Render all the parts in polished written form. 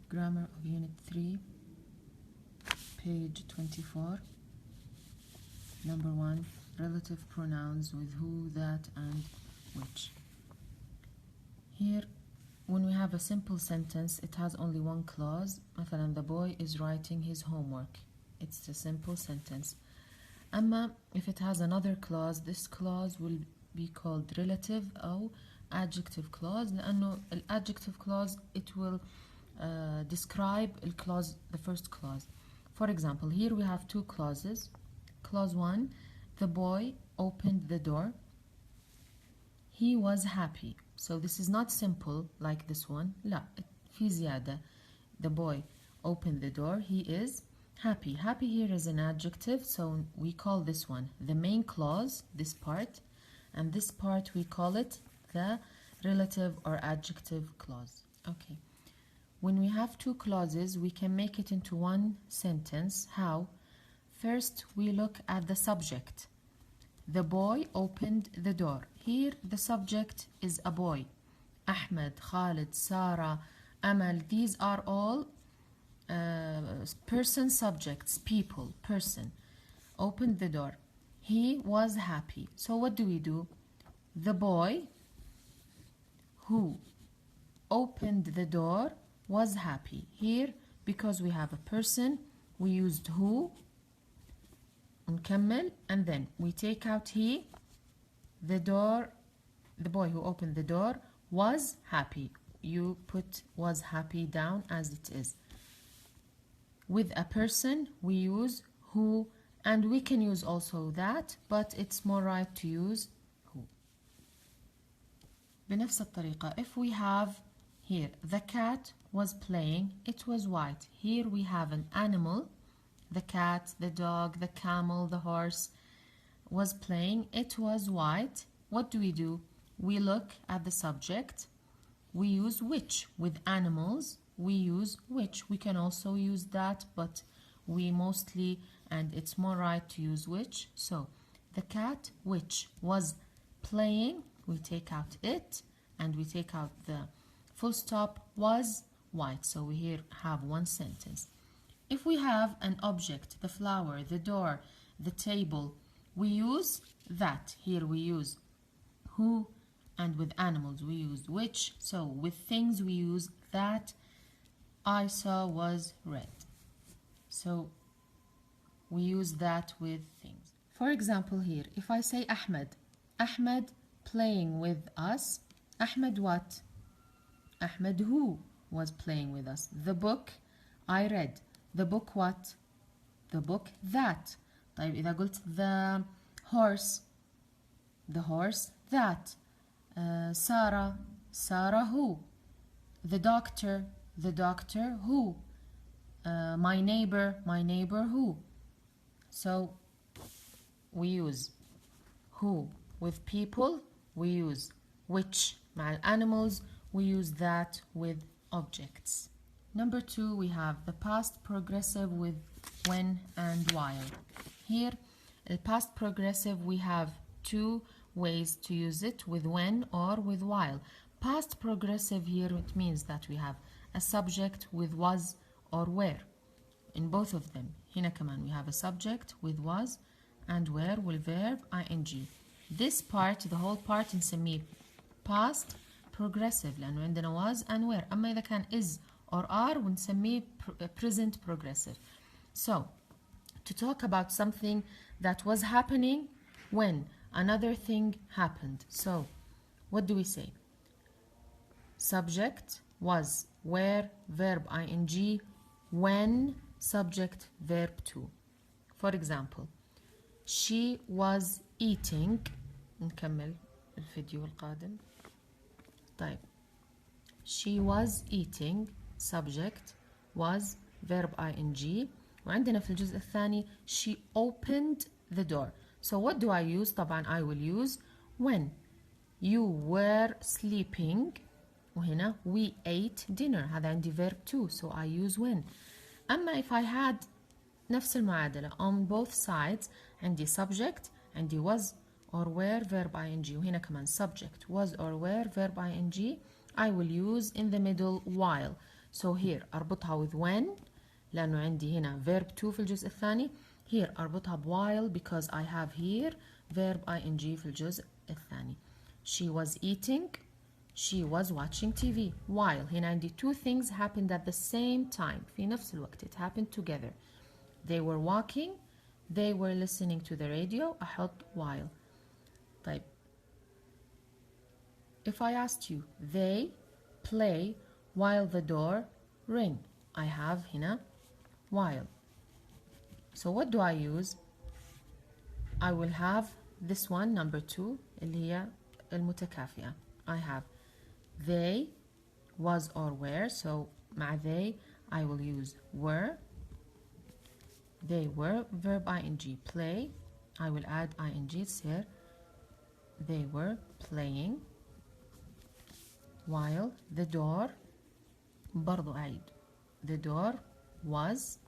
Grammar of Unit 3, page 24. Number 1, relative pronouns with who, that, and which. Here, when we have a simple sentence, it has only one clause. مثلا, the boy is writing his homework. It's a simple sentence. أما if it has another clause, this clause will be called relative أو adjective clause, لأنه adjective clause it will describe the first clause. For example, here we have two clauses. Clause 1, the boy opened the door. He was happy. So this is not simple like this one. لا, في زيادة. The boy opened the door. He is happy. Happy here is an adjective, so we call this one the main clause, this part, and this part we call it the relative or adjective clause. Okay. When we have two clauses, we can make it into one sentence. How? First, we look at the subject. The boy opened the door. Here, the subject is a boy. Ahmed, Khalid, Sarah, Amal, these are all person subjects, people, person. Opened the door. He was happy. So what do? The boy who opened the door was happy. Here, because we have a person, we used who, نكمل, and then we take out he. The boy who opened the door was happy. You put was happy down as it is. With a person, we use who, and we can use also that, but it's more right to use who. بنفس الطريقة, if we have here, the cat was playing, it was white. Here we have an animal, the cat, the dog, the camel, the horse was playing, it was white. What do? We look at the subject. We use which. With animals, we use which. We can also use that, but we mostly, and it's more right to use which. So, the cat which was playing, we take out it, and we take out the full stop, was white. So we here have one sentence. If we have an object, the flower, the door, the table, we use that. Here we use who, and with animals we use which. So with things we use that. I saw was red. So we use that with things. For example, here, if I say Ahmed playing with us. Ahmed what? Ahmed who was playing with us. The book I read. The book what? The book that. طيب إذا قلت the horse. The horse that. Sarah who? The doctor who? My neighbor who? So we use who with people, we use which مع animals, we use that with objects. Number 2, we have the past progressive with when and while. Here, the past progressive, we have two ways to use it, with when or with while. Past progressive here, it means that we have a subject with was or were in both of them. هنا كمان we have a subject with was and were with verb ing. This part, the whole part, نسميه past progressive لأنه عندنا was and were. أما إذا كان is or are ونسميه present progressive. So, to talk about something that was happening when another thing happened. So, what do we say? Subject, was, were, verb ing, when, subject, verb to. For example, she was eating. نكمل الفيديو القادم. طيب. She was eating, subject, was, verb ing. وعندنا في الجزء الثاني she opened the door. So what do I use? طبعا I will use when. You were sleeping. وهنا we ate dinner. هذا عندي verb to, so I use when. أما if I had نفس المعادلة on both sides, عندي subject, عندي was or were verb ing, وهنا كمان subject was or were verb ing, I will use in the middle while. So here أربطها with when لأنه عندي هنا verb to في الجزء الثاني. Here أربطها while because I have here verb ing في الجزء الثاني. She was eating. She was watching TV. While هنا عندي two things happened at the same time. في نفس الوقت. It happened together. They were walking. They were listening to the radio. أحط while. طيب. If I asked you, they play while the door ring. I have هنا while. So what do I use? I will have this one, number 2, اللي هي المتكافئة. I have they, was or were. So مع they I will use were. They were, verb ing, play. I will add ing here. They were playing. While the door برضو أعيد. The door was,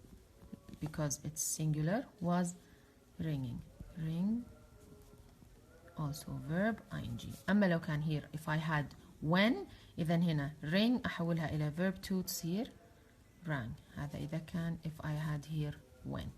because it's singular, was ringing. Ring, also verb ing. أما لو كان here if I had when, إذا هنا ring أحولها إلى verb to تصير rang. هذا إذا كان if I had here when.